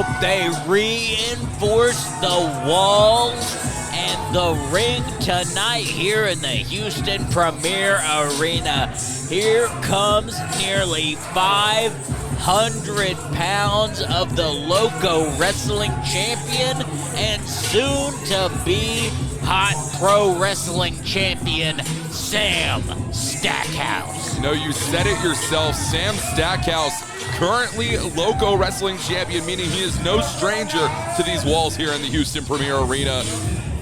hope they reinforce the walls and the ring tonight here in the Houston Premier Arena. Here comes nearly 500 pounds of the Loco Wrestling Champion and soon to be Hot Pro Wrestling Champion, Sam Stackhouse. You know, you said it yourself, Sam Stackhouse, currently Loco Wrestling Champion, meaning he is no stranger to these walls here in the Houston Premier Arena,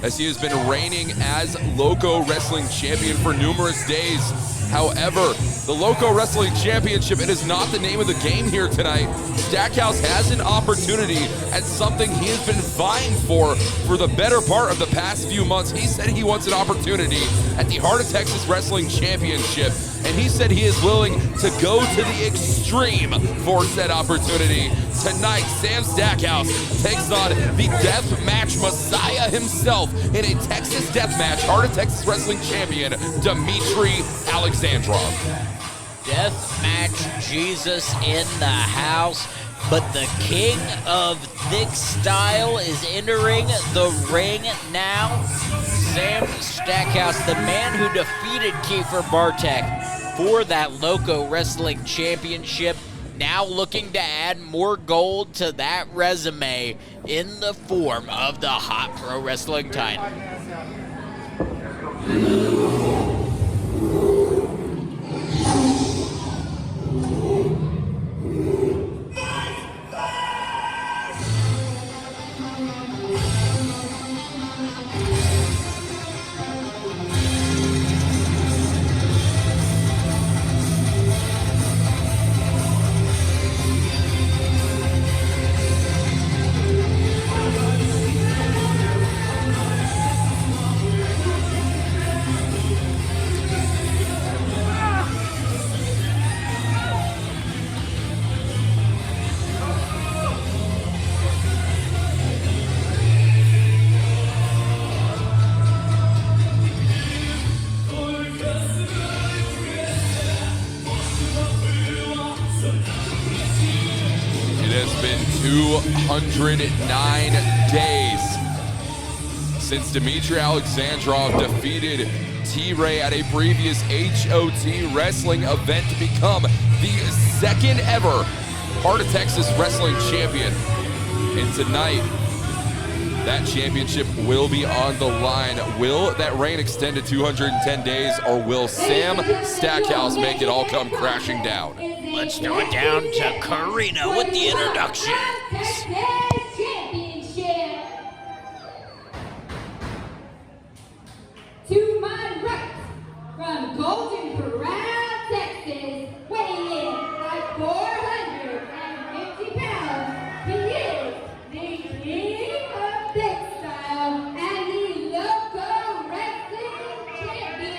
as he has been reigning as Loco Wrestling Champion for numerous days. However, the Loco Wrestling Championship, it is not the name of the game here tonight. Stackhouse has an opportunity at something he has been vying for the better part of the past few months. He said he wants an opportunity at the Heart of Texas Wrestling Championship, and he said he is willing to go to the extreme for said opportunity. Tonight, Sam Stackhouse takes on the Deathmatch Messiah himself in a Texas Deathmatch Heart of Texas Wrestling Champion, Dimitri Alexandrov. Deathmatch Jesus in the house, but the King of Thicc Style is entering the ring now. Sam Stackhouse, the man who defeated Kiefer Bartek for that Loco Wrestling Championship, now looking to add more gold to that resume in the form of the Hot Pro Wrestling title. It has been 209 days since Dimitri Alexandrov defeated T-Ray at a previous HOT wrestling event to become the second ever Heart of Texas Wrestling Champion. And tonight, that championship will be on the line. Will that reign extend to 210 days, or will Sam Stackhouse make it all come crashing down? Let's throw it down to Karina with the introductions. To my right, from Golden Corral, Texas, weighing in at 450 pounds, he is the King of Thicc Style and the Loco Wrestling Champion,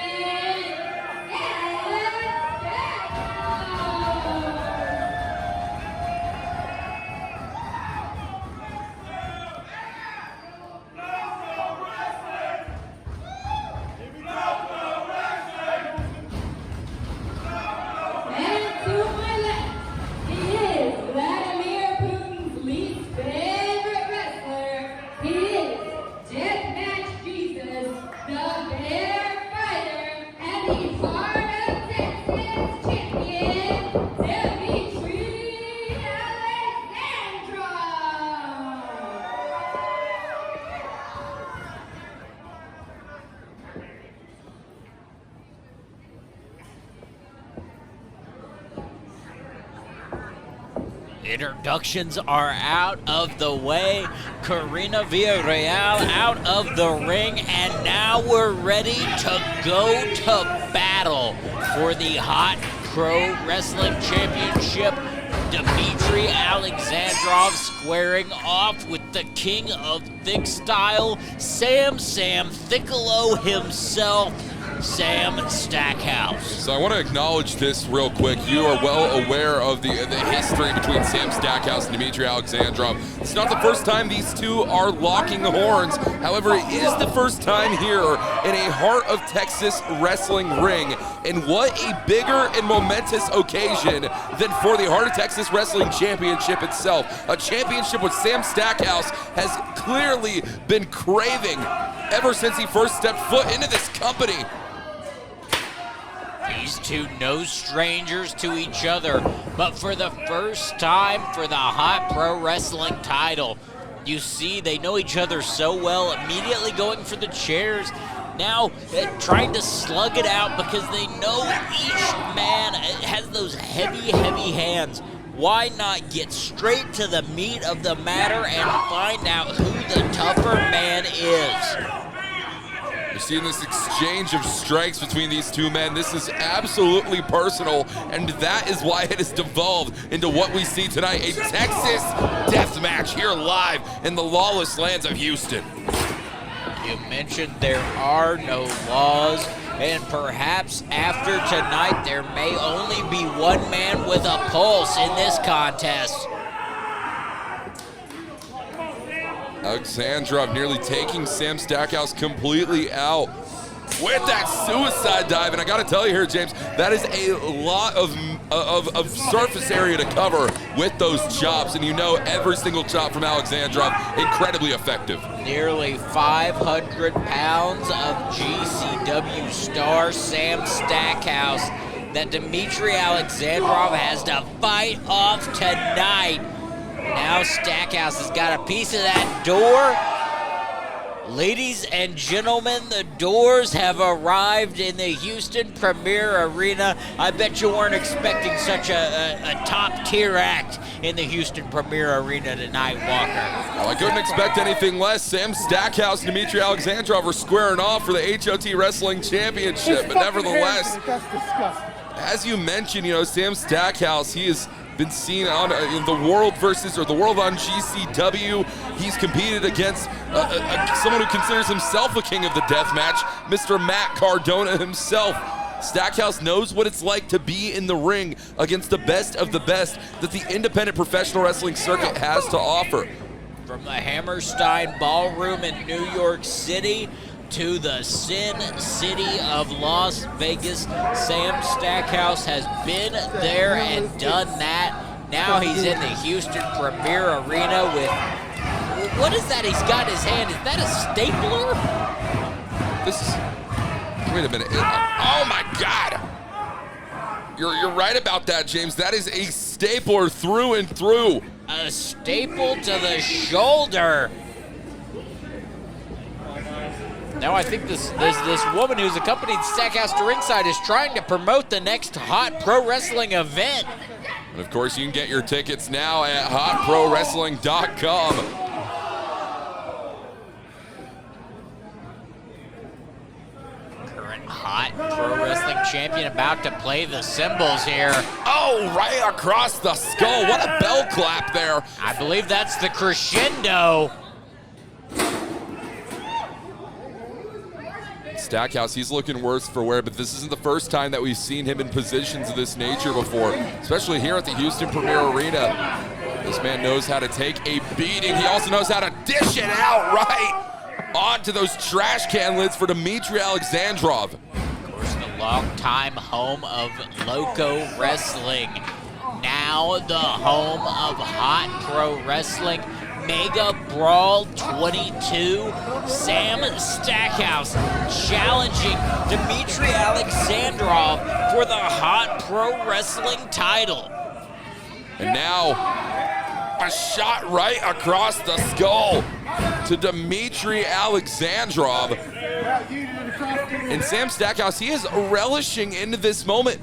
Introductions are out of the way. Karina Villarreal out of the ring, and now we're ready to go to battle for the Hot Pro Wrestling Championship. Dimitri Alexandrov squaring off with the King of Thicc Style, Sam Thickalo himself, Sam Stackhouse. So I want to acknowledge this real quick. You are well aware of the history between Sam Stackhouse and Dimitri Alexandrov. It's not the first time these two are locking horns. However, it is the first time here in a Heart of Texas wrestling ring. And what a bigger and momentous occasion than for the Heart of Texas Wrestling Championship itself. A championship which Sam Stackhouse has clearly been craving ever since he first stepped foot into this company. These two no strangers to each other, but for the first time for the Hot Pro Wrestling title. You see, they know each other so well, immediately going for the chairs. Now trying to slug it out because they know each man has those heavy, heavy hands. Why not get straight to the meat of the matter and find out who the tougher man is? We're seeing this exchange of strikes between these two men. This is absolutely personal, and that is why it has devolved into what we see tonight, a Texas death match here live in the lawless lands of Houston. You mentioned there are no laws, and perhaps after tonight there may only be one man with a pulse in this contest. Alexandrov nearly taking Sam Stackhouse completely out with that suicide dive. And I got to tell you here, James, that is a lot of surface area to cover with those chops. And you know every single chop from Alexandrov, incredibly effective. Nearly 500 pounds of GCW star Sam Stackhouse that Dimitri Alexandrov has to fight off tonight. Now Stackhouse has got a piece of that door. Ladies and gentlemen, the doors have arrived in the Houston Premier Arena. I bet you weren't expecting such a top-tier act in the Houston Premier Arena tonight, Walker. Well, I couldn't expect anything less. Sam Stackhouse and Dimitri Alexandrov are squaring off for the HOT Wrestling Championship. But nevertheless, as you mentioned, Sam Stackhouse, he is been seen on in the World on GCW. He's competed against someone who considers himself a king of the deathmatch, Mr. Matt Cardona himself. Stackhouse knows what it's like to be in the ring against the best of the best that the independent professional wrestling circuit has to offer. From the Hammerstein Ballroom in New York City to the Sin City of Las Vegas, Sam Stackhouse has been there and done that. Now he's in the Houston Premier Arena with, what is that he's got in his hand? Is that a stapler? Wait a minute. Oh my God. You're right about that, James. That is a stapler through and through. A staple to the shoulder. Now I think this woman who's accompanied Stackhouse to ringside is trying to promote the next Hot Pro Wrestling event. And of course, you can get your tickets now at hotprowrestling.com. Current Hot Pro Wrestling champion about to play the cymbals here. Oh, right across the skull. What a bell clap there. I believe that's the crescendo. Stackhouse, he's looking worse for wear, but this isn't the first time that we've seen him in positions of this nature before, especially here at the Houston Premier Arena. This man knows how to take a beating. He also knows how to dish it out right onto those trash can lids for Dimitri Alexandrov. Of course, the longtime home of Loco Wrestling. Now the home of Hot Pro Wrestling. MegaBrawl 22, Sam Stackhouse challenging Dimitri Alexandrov for the Hot Pro Wrestling title. And now, a shot right across the skull to Dimitri Alexandrov. And Sam Stackhouse, he is relishing into this moment.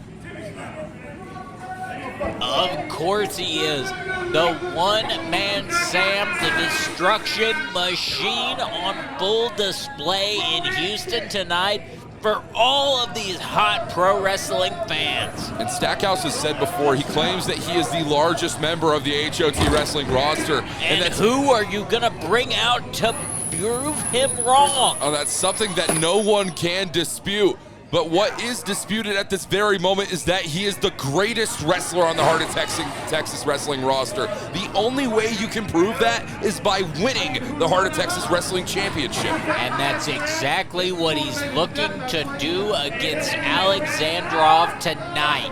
Of course he is. The one-man Sam, the destruction machine on full display in Houston tonight for all of these Hot Pro Wrestling fans. And Stackhouse has said before, he claims that he is the largest member of the HOT Wrestling roster. And who are you gonna bring out to prove him wrong? Oh, that's something that no one can dispute. But what is disputed at this very moment is that he is the greatest wrestler on the Heart of Texas Wrestling roster. The only way you can prove that is by winning the Heart of Texas Wrestling Championship. And that's exactly what he's looking to do against Alexandrov tonight.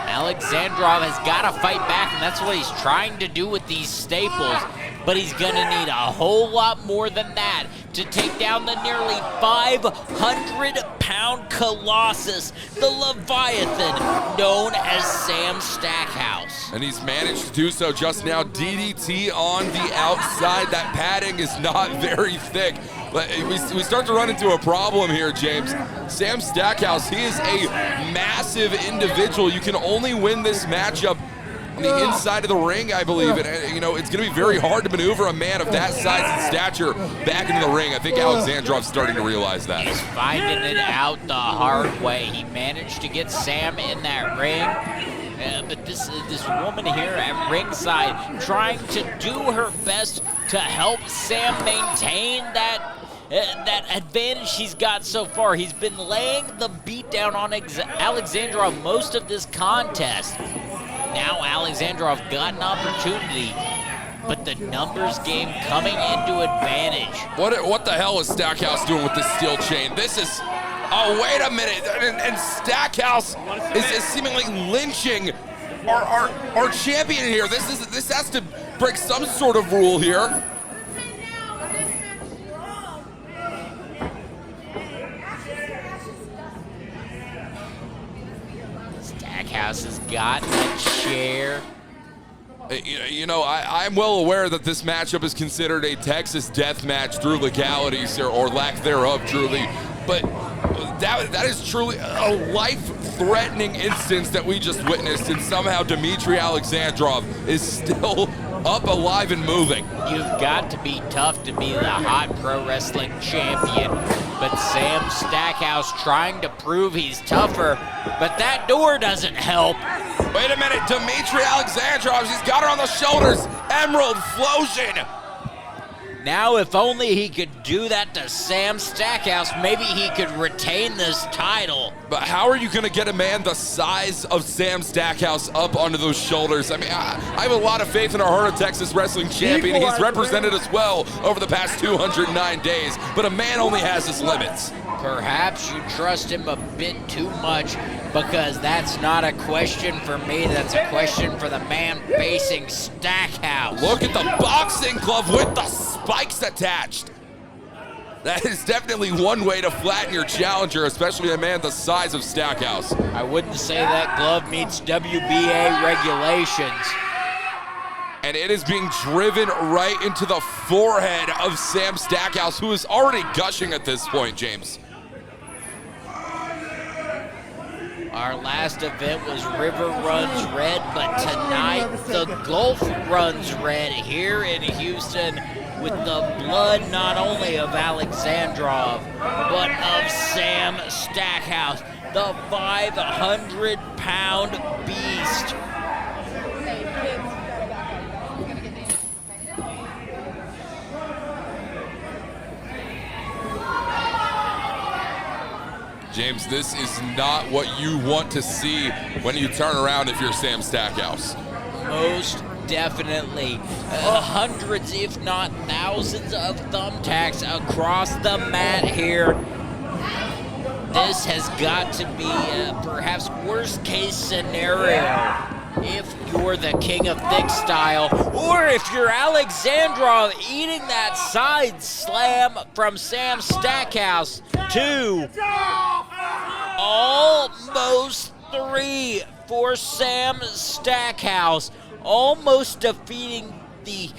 Alexandrov has got to fight back, and that's what he's trying to do with these staples. But he's going to need a whole lot more than that to take down the nearly 500-pound Colossus, the Leviathan, known as Sam Stackhouse. And he's managed to do so just now. DDT on the outside. That padding is not very thick. But we start to run into a problem here, James. Sam Stackhouse, he is a massive individual. You can only win this matchup on the inside of the ring, I believe. And, you know, it's going to be very hard to maneuver a man of that size and stature back into the ring. I think Alexandrov's starting to realize that. He's finding it out the hard way. He managed to get Sam in that ring. But this woman here at ringside trying to do her best to help Sam maintain that advantage he's got so far. He's been laying the beat down on Alexandrov most of this contest. Now Alexandrov got an opportunity, but the numbers game coming into advantage. What the hell is Stackhouse doing with this steel chain? This is, oh, wait a minute. And Stackhouse is seemingly lynching our champion here. This has to break some sort of rule here. Stackhouse has got a chair. You know, I'm well aware that this matchup is considered a Texas death match through legalities or lack thereof, truly. But that is truly a life-threatening instance that we just witnessed, and somehow Dimitri Alexandrov is still up, alive, and moving. You've got to be tough to be the hot pro wrestling champion. But Sam Stackhouse trying to prove he's tougher, but that door doesn't help. Wait a minute, Dimitri Alexandrov, he's got her on the shoulders. Emerald Flosion. Now, if only he could do that to Sam Stackhouse, maybe he could retain this title. But how are you going to get a man the size of Sam Stackhouse up onto those shoulders? I mean, I have a lot of faith in our Heart of Texas Wrestling champion. He's represented us well over the past 209 days, but a man only has his limits. Perhaps you trust him a bit too much, because that's not a question for me. That's a question for the man facing Stackhouse. Look at the boxing glove with the spikes attached. That is definitely one way to flatten your challenger, especially a man the size of Stackhouse. I wouldn't say that glove meets WBA regulations. And it is being driven right into the forehead of Sam Stackhouse, who is already gushing at this point, James. Our last event was River Runs Red, but tonight the Gulf runs red here in Houston with the blood not only of Alexandrov, but of Sam Stackhouse, the 500-pound beast. James, this is not what you want to see when you turn around if you're Sam Stackhouse. Most definitely. Hundreds, if not thousands of thumbtacks across the mat here. This has got to be perhaps worst case scenario if you're the King of Thicc Style, or if you're Alexandrov eating that side slam from Sam Stackhouse. 2, almost 3 for Sam Stackhouse, almost defeating the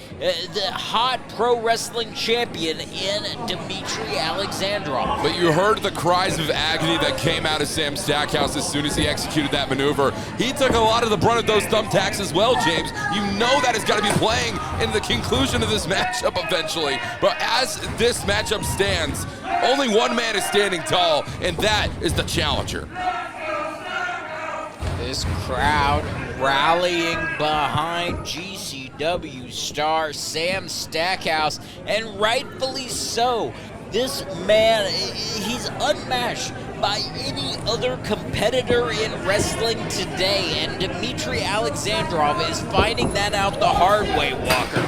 hot pro wrestling champion in Dimitri Alexandrov. But you heard the cries of agony that came out of Sam Stackhouse as soon as he executed that maneuver. He took a lot of the brunt of those thumbtacks as well, James. You know that is going to be playing in the conclusion of this matchup eventually. But as this matchup stands, only one man is standing tall, and that is the challenger. This crowd rallying behind GCW star Sam Stackhouse, and rightfully so. This man, he's unmatched. by any other competitor in wrestling today, and Dimitri Alexandrov is finding that out the hard way, Walker.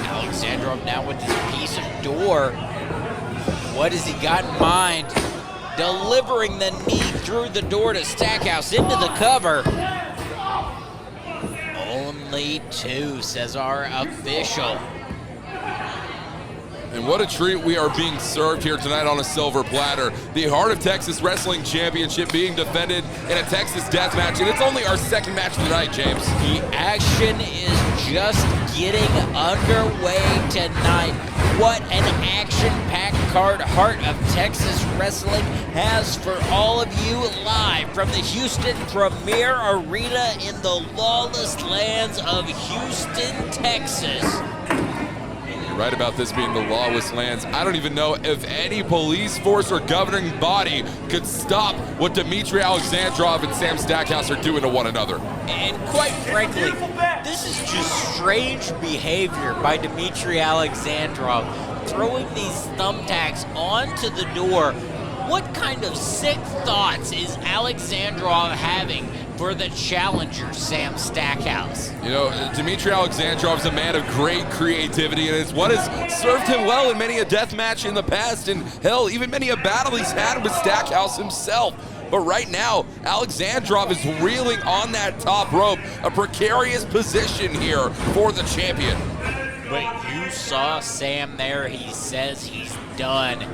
Alexandrov now with this piece of door. What has he got in mind? Delivering the knee through the door to Stackhouse into the cover. Only two, says our official. And what a treat we are being served here tonight on a silver platter. The Heart of Texas Wrestling Championship being defended in a Texas death match, and it's only our second match of the night, James. The action is just getting underway tonight. What an action-packed card Heart of Texas Wrestling has for all of you live from the Houston Premier Arena in the lawless lands of Houston, Texas. You're right about this being the lawless lands. I don't even know if any police force or governing body could stop what Dimitri Alexandrov and Sam Stackhouse are doing to one another. And quite frankly, this is just strange behavior by Dimitri Alexandrov, throwing these thumbtacks onto the door. What kind of sick thoughts is Alexandrov having for the challenger, Sam Stackhouse? You know, Dimitri Alexandrov is a man of great creativity, and it's what has served him well in many a death match in the past, and hell, even many a battle he's had with Stackhouse himself. But right now, Alexandrov is reeling on that top rope, a precarious position here for the champion. But you saw Sam there. He says he's done.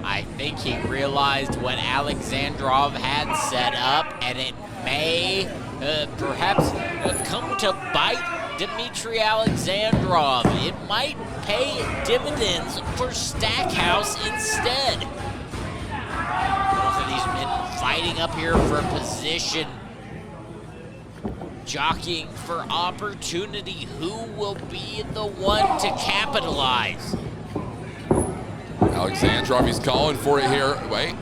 I think he realized what Alexandrov had set up, and it may perhaps come to bite Dimitri Alexandrov. It might pay dividends for Stackhouse instead. Both of these men fighting up here for position, jockeying for opportunity. Who will be the one to capitalize? Alexandrov, he's calling for it here. Wait,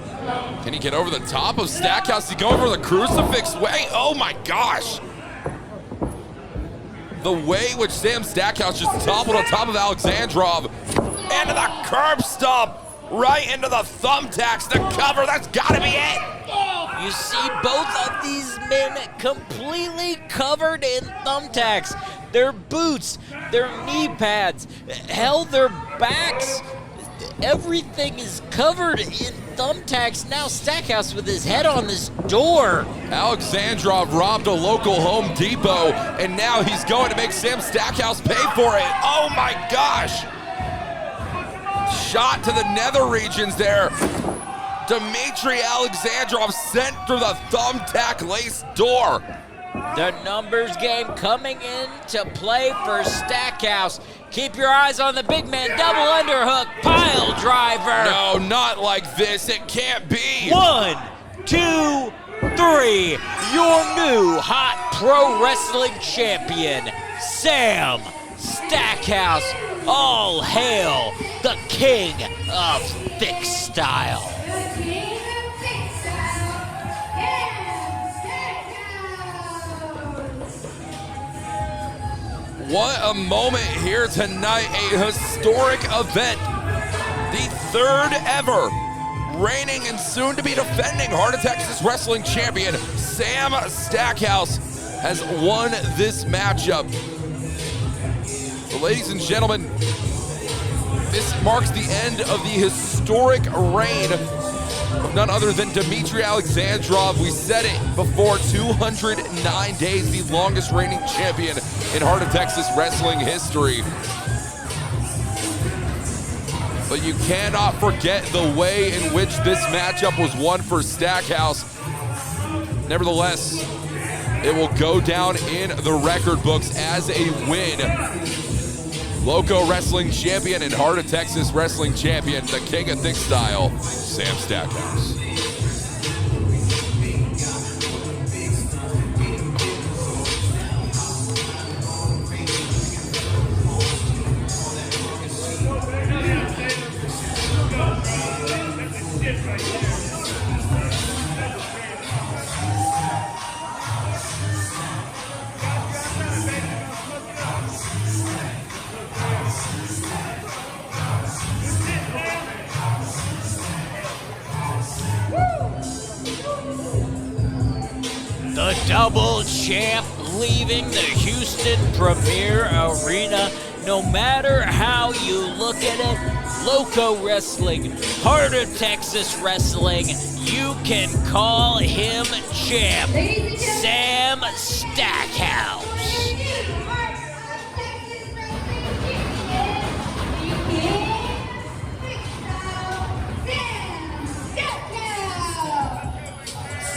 can he get over the top of Stackhouse? He go over the crucifix? Wait, oh my gosh. The way which Sam Stackhouse just toppled on top of Alexandrov. Into the curb stomp, right into the thumbtacks, the cover, that's gotta be it. You see both of these men completely covered in thumbtacks. Their boots, their knee pads, hell, their backs. Everything is covered in thumbtacks. Now Stackhouse with his head on this door. Alexandrov robbed a local Home Depot, and now he's going to make Sam Stackhouse pay for it. Oh my gosh. Shot to the nether regions there. Dimitri Alexandrov sent through the thumbtack lace door. The numbers game coming into play for Stackhouse. Keep your eyes on the big man. Double underhook, pile driver. No, not like this. It can't be. 1, 2, 3. Your new hot pro wrestling champion, Sam Stackhouse. All hail the King of Thicc Style. The King of Thicc Style, Stackhouse. What a moment here tonight, a historic event. The third ever reigning and soon to be defending Heart of Texas Wrestling champion, Sam Stackhouse, has won this matchup. So ladies and gentlemen, this marks the end of the historic reign of none other than Dimitri Alexandrov. We said it before, 209 days, the longest reigning champion in Heart of Texas Wrestling history. But you cannot forget the way in which this matchup was won for Stackhouse. Nevertheless, it will go down in the record books as a win. Loco Wrestling champion and Heart of Texas Wrestling champion, the King of Thicc Style, Sam Stackhouse. double champ leaving the Houston Premier Arena. No matter how you look at it, Loco Wrestling, Heart of Texas Wrestling, you can call him champ, Sam Stackhouse.